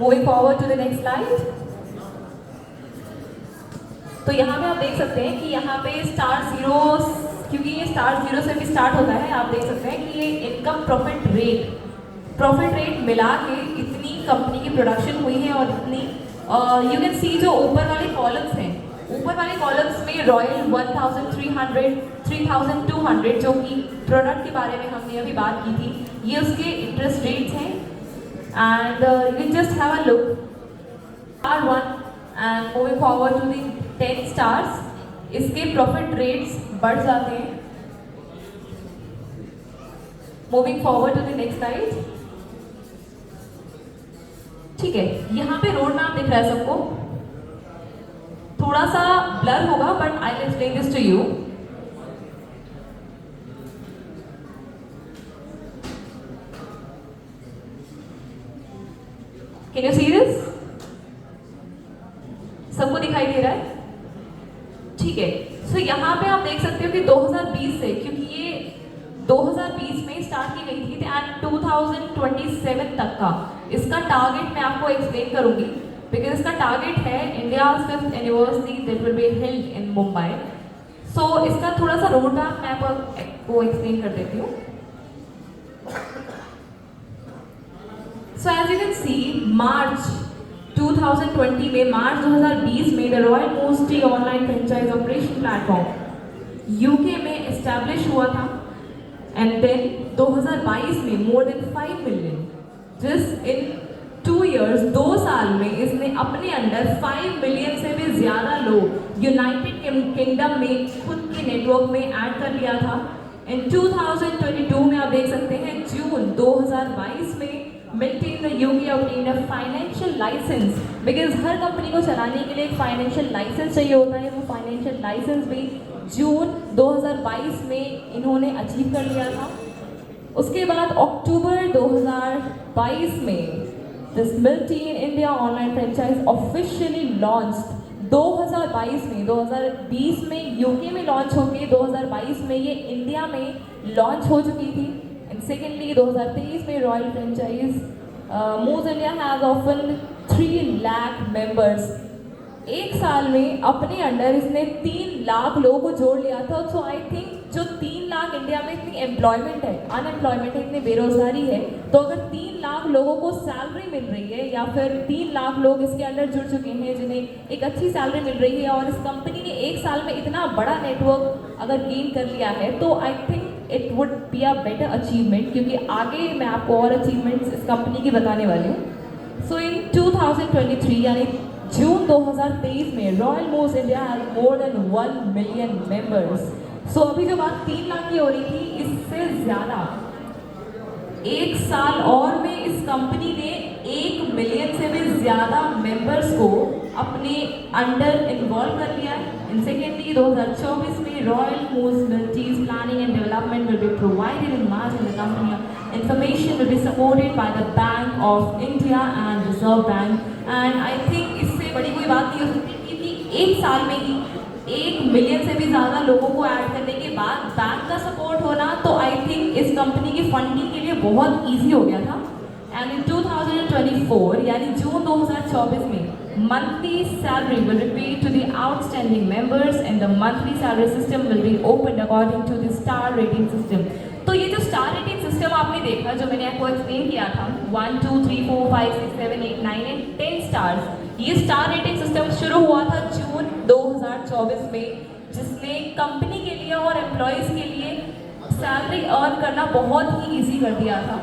Moving forward to the next slide. तो यहाँ पे आप देख सकते हैं कि यहाँ पे स्टार जीरो, क्योंकि ये स्टार जीरो से भी स्टार्ट होता है, आप देख सकते हैं कि ये इनकम प्रॉफिट रेट मिला के इतनी कंपनी की प्रोडक्शन हुई है और इतनी यू कैन सी जो ऊपर वाले कॉलम्स हैं, ऊपर वाले कॉलम्स में रॉयल 1300, 3200 जो कि प्रोडक्ट के बारे में हमने अभी बात की थी, ये उसके इंटरेस्ट रेट्स हैं। And you can just have a look star 1 and moving forward to the 10 stars, इसके प्रॉफिट रेट्स बढ़ जाते हैं। Moving forward to the next slide. ठीक है, यहाँ पे रोड मैप दिख रहा है सबको, थोड़ा सा ब्लर होगा but I will explain this to you. Can you see this? सबको दिखाई दे रहा है? ठीक है, सो यहाँ पे आप देख सकते हो कि 2020 से, क्योंकि ये 2020 में स्टार्ट की गई थी एंड 2027 तक का इसका टारगेट मैं आपको एक्सप्लेन करूंगी, बिकॉज इसका टारगेट है India 5th anniversary that will be held in Mumbai. So इसका थोड़ा सा रोड मैप मैं आपको एक्सप्लेन कर देती हूँ। So as you can see, March 2020 में, मार्च 2020 में the royal most T online franchise operation platform UK में एस्टैब्लिश हुआ था एंड देन 2022 में मोर देन 5 मिलियन, जिस इन 2 years 2 साल में इसने अपने अंडर 5 मिलियन से भी ज़्यादा लोग यूनाइटेड किंगडम में खुद के नेटवर्क में ऐड कर लिया था। इन 2022 में आप देख सकते हैं जून 2022 में Milton the UK obtained a financial licence, because हर कंपनी को चलाने के लिए एक फाइनेंशियल लाइसेंस चाहिए होता है, वो फाइनेंशियल लाइसेंस भी जून 2022 में इन्होंने अचीव कर लिया था। उसके बाद अक्टूबर 2022 में this Milton India online franchise officially launch 2020 में यूके में लॉन्च होके 2022 में ये इंडिया में लॉन्च हो चुकी थी। एंड सेकेंडली 2023 में royal franchise moves India has often 3 lakh members. एक साल में अपने अंडर इसने 3 लाख लोगों को जोड़ लिया था। सो आई थिंक जो 3 लाख इंडिया में इतनी एम्प्लॉयमेंट है, अनएम्प्लॉयमेंट है, इतनी बेरोजगारी है, तो अगर 3 लाख लोगों को सैलरी मिल रही है या फिर 3 लाख लोग इसके अंडर जुड़ चुके हैं जिन्हें एक अच्छी सैलरी मिल रही है और इस कंपनी ने एक साल में इतना बड़ा नेटवर्क अगर गेन कर लिया है, तो I think it would be a better achievement, क्योंकि आगे मैं आपको और अचीवमेंट्स इस कंपनी की बताने वाली हूँ। सो इन 2023 यानी जून 2023 में royal most India has more than 1 million members. So अभी जो बात 3 लाख की हो रही थी, इससे ज़्यादा एक साल और में इस कंपनी ने 1 मिलियन से भी ज़्यादा मेंबर्स को अपने अंडर इन्वॉल्व कर लिया है। इन सेकेंडली 2024 में रॉयल मोस्ट मिल्टीज planning and development will be provided in March in the company. Information will be supported by the Bank of India and Reserve Bank. And I think इससे बड़ी कोई बात नहीं हो सकती, क्योंकि एक साल में ही 1 मिलियन से भी ज़्यादा लोगों को ऐड करने के बाद बैंक का सपोर्ट होना, तो आई थिंक इस कंपनी की फंडिंग के लिए बहुत ईजी हो गया था। एंड इन 2024 यानी जून 2024 में monthly salary will be to the outstanding members and the monthly salary system will be open according to the star rating system. तो ये जो स्टार रेटिंग सिस्टम आपने देखा, जो मैंने आपको एक्सप्लेन किया था, 1 2 3 4 5 6 7 8 9 एंड 10 स्टार्स, ये स्टार रेटिंग सिस्टम शुरू हुआ था जून 2024 में, जिसने कंपनी के लिए और एम्प्लॉयज़ के लिए सैलरी अर्न करना बहुत ही ईजी कर दिया था।